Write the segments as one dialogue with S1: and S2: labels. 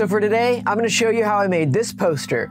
S1: So for today, I'm going to show you how I made this poster.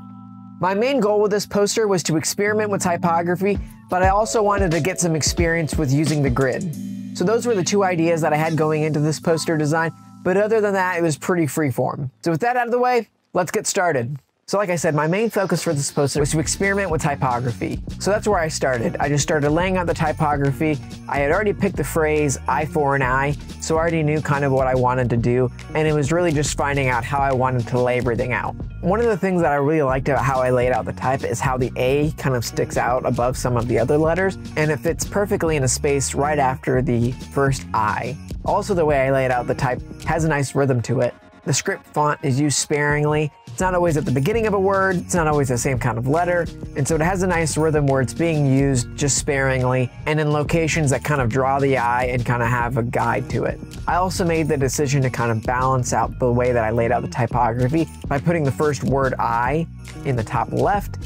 S1: My main goal with this poster was to experiment with typography, but I also wanted to get some experience with using the grid. So those were the two ideas that I had going into this poster design, but other than that, it was pretty freeform. So with that out of the way, let's get started. So like I said, my main focus for this poster was to experiment with typography. So that's where I started. I just started laying out the typography. I had already picked the phrase I for an I, so I already knew kind of what I wanted to do, and it was really just finding out how I wanted to lay everything out. One of the things that I really liked about how I laid out the type is how the A kind of sticks out above some of the other letters, and it fits perfectly in a space right after the first I. Also, the way I laid out the type has a nice rhythm to it. The script font is used sparingly. It's not always at the beginning of a word, it's not always the same kind of letter, and so it has a nice rhythm where it's being used just sparingly and in locations that kind of draw the eye and kind of have a guide to it. I also made the decision to kind of balance out the way that I laid out the typography by putting the first word I in the top left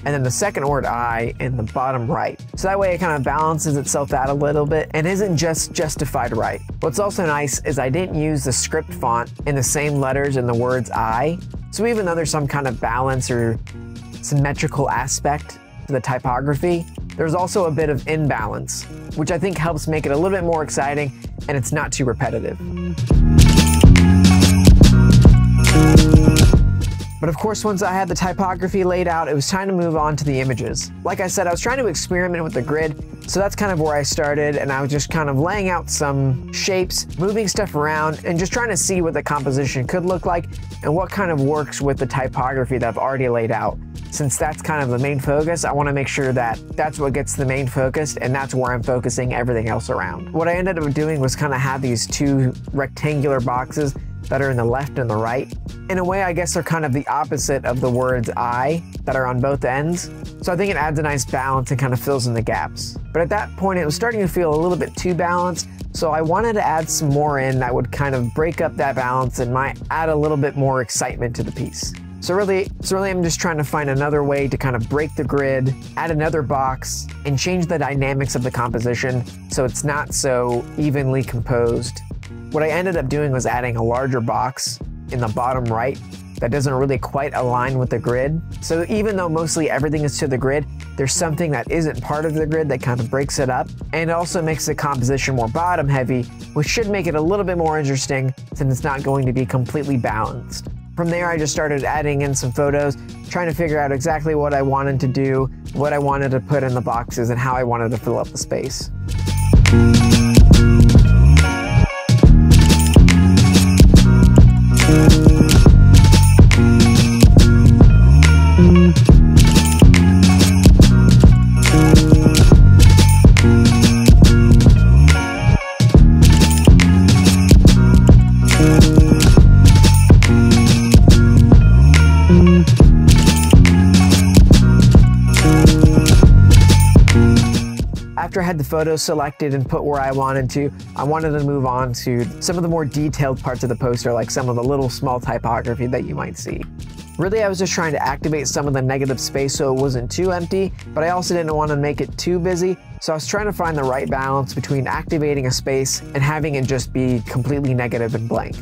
S1: and then the second word I in the bottom right. So that way it kind of balances itself out a little bit and isn't just justified right. What's also nice is I didn't use the script font in the same letters in the words I. So even though there's some kind of balance or symmetrical aspect to the typography, there's also a bit of imbalance, which I think helps make it a little bit more exciting and it's not too repetitive. But of course, once I had the typography laid out, it was time to move on to the images. Like I said, I was trying to experiment with the grid, so that's kind of where I started, and I was just kind of laying out some shapes, moving stuff around, and just trying to see what the composition could look like and what kind of works with the typography that I've already laid out. Since that's kind of the main focus, I want to make sure that that's what gets the main focus, and that's where I'm focusing everything else around. What I ended up doing was kind of have these two rectangular boxes that are in the left and the right. In a way, I guess they're kind of the opposite of the words I that are on both ends. So I think it adds a nice balance and kind of fills in the gaps. But at that point, it was starting to feel a little bit too balanced. So I wanted to add some more in that would kind of break up that balance and might add a little bit more excitement to the piece. So really I'm just trying to find another way to kind of break the grid, add another box, and change the dynamics of the composition so it's not so evenly composed. What I ended up doing was adding a larger box in the bottom right that doesn't really quite align with the grid. So even though mostly everything is to the grid, there's something that isn't part of the grid that kind of breaks it up, and it also makes the composition more bottom heavy, which should make it a little bit more interesting since it's not going to be completely balanced. From there, I just started adding in some photos, trying to figure out exactly what I wanted to do, what I wanted to put in the boxes, and how I wanted to fill up the space. After I had the photos selected and put where I wanted to move on to some of the more detailed parts of the poster, like some of the little small typography that you might see. Really, I was just trying to activate some of the negative space so it wasn't too empty, but I also didn't want to make it too busy, so I was trying to find the right balance between activating a space and having it just be completely negative and blank.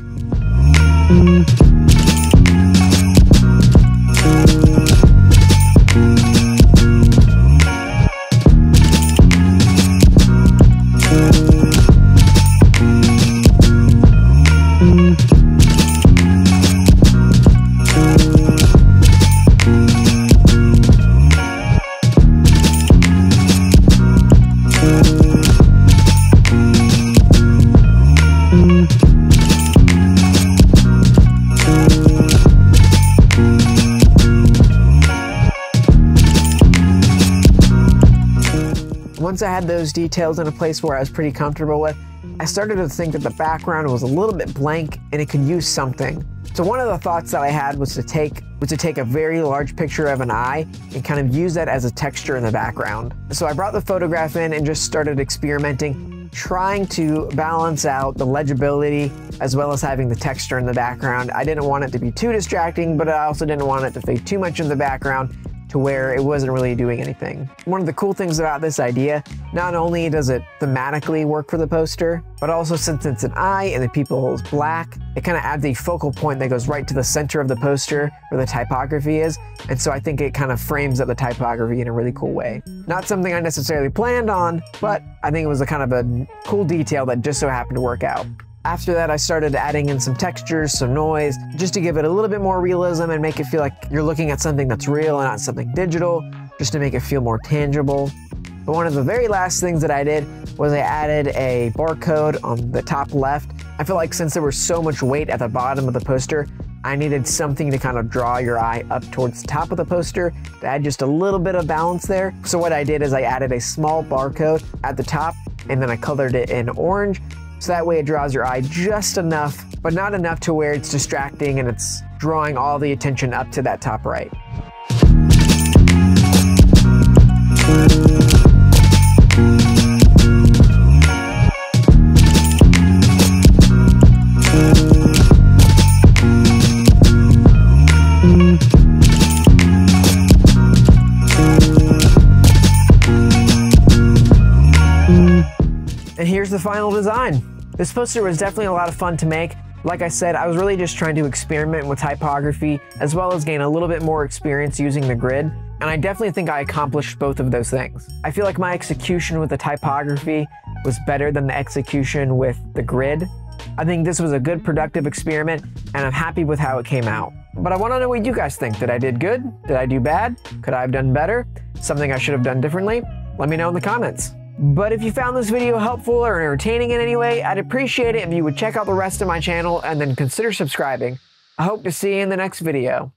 S1: Once I had those details in a place where I was pretty comfortable with, I started to think that the background was a little bit blank and it could use something. So one of the thoughts that I had was to take a very large picture of an eye and kind of use that as a texture in the background. So I brought the photograph in and just started experimenting, trying to balance out the legibility as well as having the texture in the background. I didn't want it to be too distracting, but I also didn't want it to fade too much in the background. to where it wasn't really doing anything. One of the cool things about this idea, not only does it thematically work for the poster, but also since it's an eye and the pupil is black, it kind of adds a focal point that goes right to the center of the poster where the typography is. And so I think it kind of frames up the typography in a really cool way. Not something I necessarily planned on, but I think it was a kind of a cool detail that just so happened to work out. After that, I started adding in some textures, some noise, just to give it a little bit more realism and make it feel like you're looking at something that's real and not something digital, just to make it feel more tangible. But one of the very last things that I did was I added a barcode on the top left. I feel like since there was so much weight at the bottom of the poster, I needed something to kind of draw your eye up towards the top of the poster to add just a little bit of balance there. So what I did is I added a small barcode at the top, and then I colored it in orange. So that way it draws your eye just enough, but not enough to where it's distracting and it's drawing all the attention up to that top right. And here's the final design. This poster was definitely a lot of fun to make. Like I said, I was really just trying to experiment with typography as well as gain a little bit more experience using the grid, and I definitely think I accomplished both of those things. I feel like my execution with the typography was better than the execution with the grid. I think this was a good productive experiment, and I'm happy with how it came out. But I want to know what you guys think. Did I do good? Did I do bad? Could I have done better? Something I should have done differently? Let me know in the comments. But if you found this video helpful or entertaining in any way, I'd appreciate it if you would check out the rest of my channel and then consider subscribing. I hope to see you in the next video.